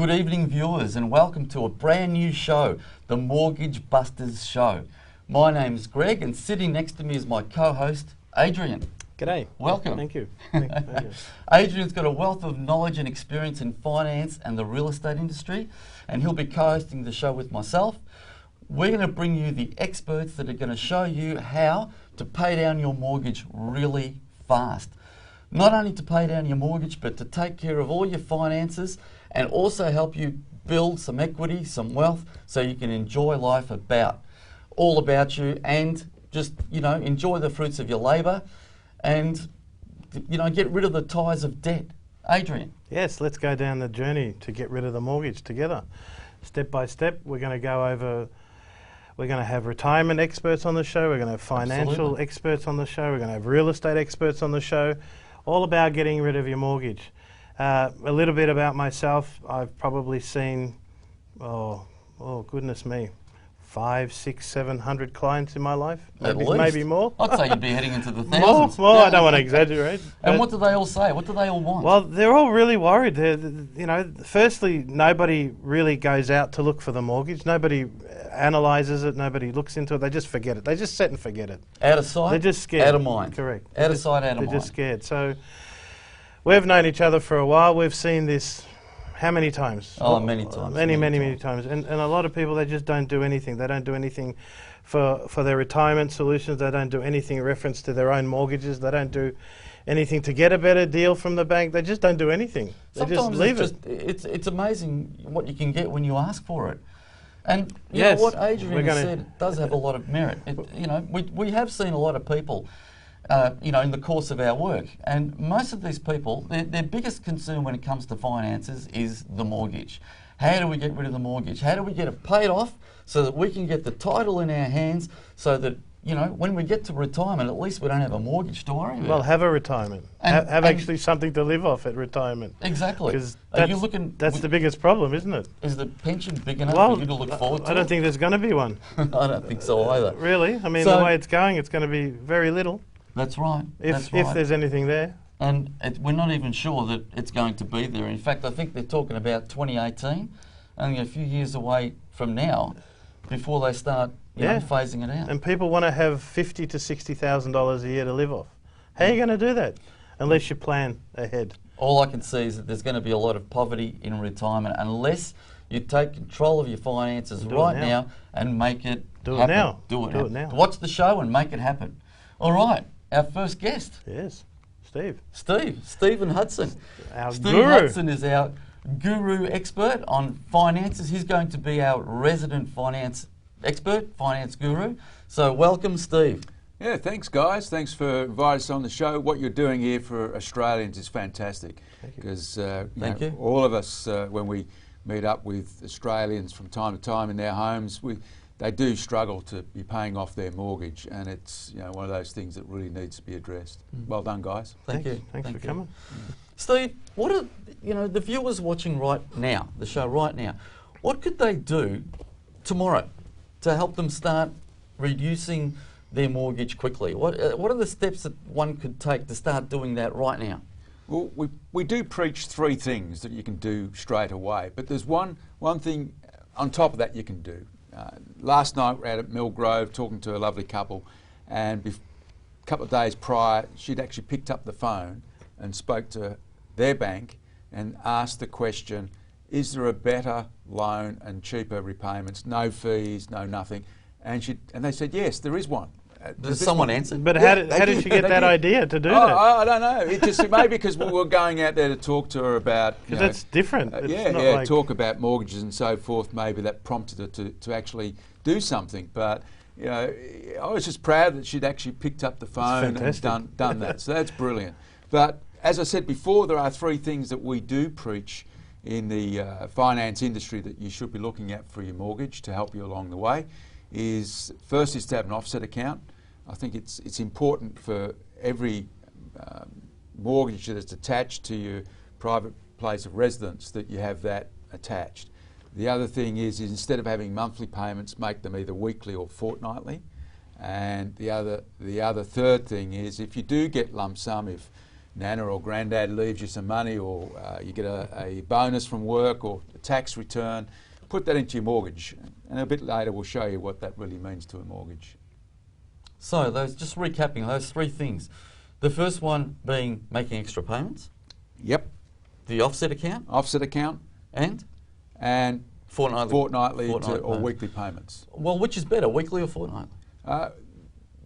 Good evening, viewers, and welcome to a brand new show, the Mortgage Busters Show. My name's Greg, and sitting next to me is my co-host, Adrian. G'day. Welcome. Thank you. Thank you. Adrian's got a wealth of knowledge and experience in finance and the real estate industry, and he'll be co-hosting the show with myself. We're going to bring you the experts that are going to show you how to pay down your mortgage really fast. Not only to pay down your mortgage, but to take care of all your finances and also help you build some equity, some wealth, so you can enjoy life all about you, and just, enjoy the fruits of your labour and, get rid of the ties of debt. Adrian. Yes, let's go down the journey to get rid of the mortgage together. Step by step, we're going to go over, we're going to have retirement experts on the show, we're going to have financial experts on the show, we're going to have real estate experts on the show, all about getting rid of your mortgage. A little bit about myself. I've probably seen, oh goodness me, 500, 600, 700 clients in my life. Maybe more. I'd say you'd be heading into the thousands. More, I don't want to exaggerate. And what do they all say? What do they all want? Well, they're all really worried. Firstly, nobody really goes out to look for the mortgage. Nobody analyses it. Nobody looks into it. They just forget it. They just set and forget it. Out of sight? They're just scared. Out of mind. Correct. Out of sight, out of mind. They're just scared. So we've known each other for a while. We've seen this how many times? Oh, many times. Many times. And a lot of people, they just don't do anything. They don't do anything for their retirement solutions. They don't do anything in reference to their own mortgages. They don't do anything to get a better deal from the bank. They just don't do anything. They just leave it. It's amazing what you can get when you ask for it. And you yes, know what Adrian said does have a lot of merit. We have seen a lot of people in the course of our work. And most of these people, their biggest concern when it comes to finances is the mortgage. How do we get rid of the mortgage? How do we get it paid off so that we can get the title in our hands so that, when we get to retirement, at least we don't have a mortgage to worry about. Well, have a retirement. Have actually something to live off at retirement. Exactly. Because that's the biggest problem, isn't it? Is the pension big enough for you to look forward to? I don't think there's going to be one. I don't think so either. Really? I mean, the way it's going, it's going to be very little. That's right. If there's anything there. And we're not even sure that it's going to be there. In fact, I think they're talking about 2018, only a few years away from now, before they start phasing it out. And people want to have $50,000 to $60,000 a year to live off. How are you going to do that? Unless you plan ahead. All I can see is that there's going to be a lot of poverty in retirement unless you take control of your finances right now and make it happen. Do it now. Watch the show and make it happen. All right, our first guest. Yes, Steve. Stephen Hudson. Our Steve guru. Hudson is our guru expert on finances. He's going to be our resident finance expert, finance guru. So welcome, Steve. Yeah, thanks guys. Thanks for inviting us on the show. What you're doing here for Australians is fantastic. Because all of us, when we meet up with Australians from time to time in their homes, they do struggle to be paying off their mortgage, and it's one of those things that really needs to be addressed. Well done, guys. Thank you. Thanks for coming. Steve, what are the viewers watching right now, the show right now? What could they do tomorrow to help them start reducing their mortgage quickly? What are the steps that one could take to start doing that right now? Well, we do preach three things that you can do straight away, but there's one thing on top of that you can do. Last night we were out at Mill Grove talking to a lovely couple, and a couple of days prior she'd actually picked up the phone and spoke to their bank and asked the question, is there a better loan and cheaper repayments, no fees, no nothing? And they said, yes, there is one. Does someone answer? But how did she get that idea to do that? I don't know. It just maybe because we were going out there to talk to her about. Because that's different. It's talk about mortgages and so forth. Maybe that prompted her to actually do something. But I was just proud that she'd actually picked up the phone and done that. So that's brilliant. But as I said before, there are three things that we do preach in the finance industry that you should be looking at for your mortgage to help you along the way. First is to have an offset account. I think it's important for every mortgage that's attached to your private place of residence that you have that attached. The other thing is instead of having monthly payments, make them either weekly or fortnightly. And the other third thing is if you do get lump sum, if Nana or Granddad leaves you some money, or you get a bonus from work or a tax return, put that into your mortgage. And a bit later we'll show you what that really means to a mortgage. So just recapping those three things. The first one being making extra payments. Yep. The offset account. Offset account. And fortnightly or weekly payments. Well, which is better, weekly or fortnightly?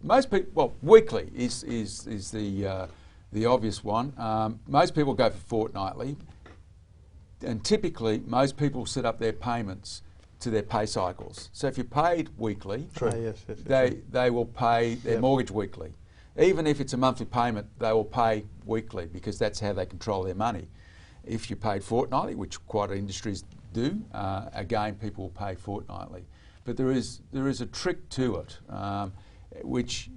Most people, well, weekly is the obvious one. Most people go for fortnightly, and typically most people set up their payments to their pay cycles. So if you're paid weekly, they will pay their mortgage weekly. Even if it's a monthly payment, they will pay weekly because that's how they control their money. If you're paid fortnightly, which quite a lot of industries do, again, people will pay fortnightly. But there is a trick to it, which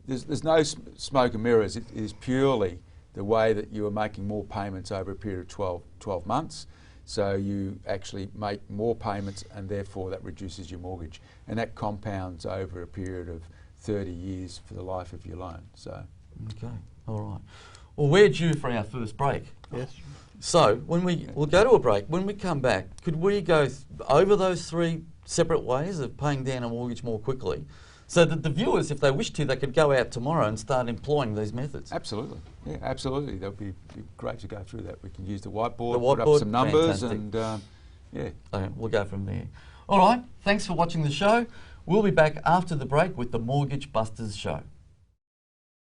there's no smoke and mirrors. It is purely the way that you are making more payments over a period of 12 months. So you actually make more payments, and therefore that reduces your mortgage, and that compounds over a period of 30 years for the life of your loan. So. Okay, all right. Well, we're due for our first break. Yes. So we'll go to a break. When we come back, could we go over those three separate ways of paying down a mortgage more quickly, so that the viewers, if they wish to, they could go out tomorrow and start employing these methods? Absolutely. Yeah, absolutely. That would be great to go through that. We can use the whiteboard, put up some numbers, fantastic. And yeah. Okay, we'll go from there. All right, thanks for watching the show. We'll be back after the break with the Mortgage Busters Show.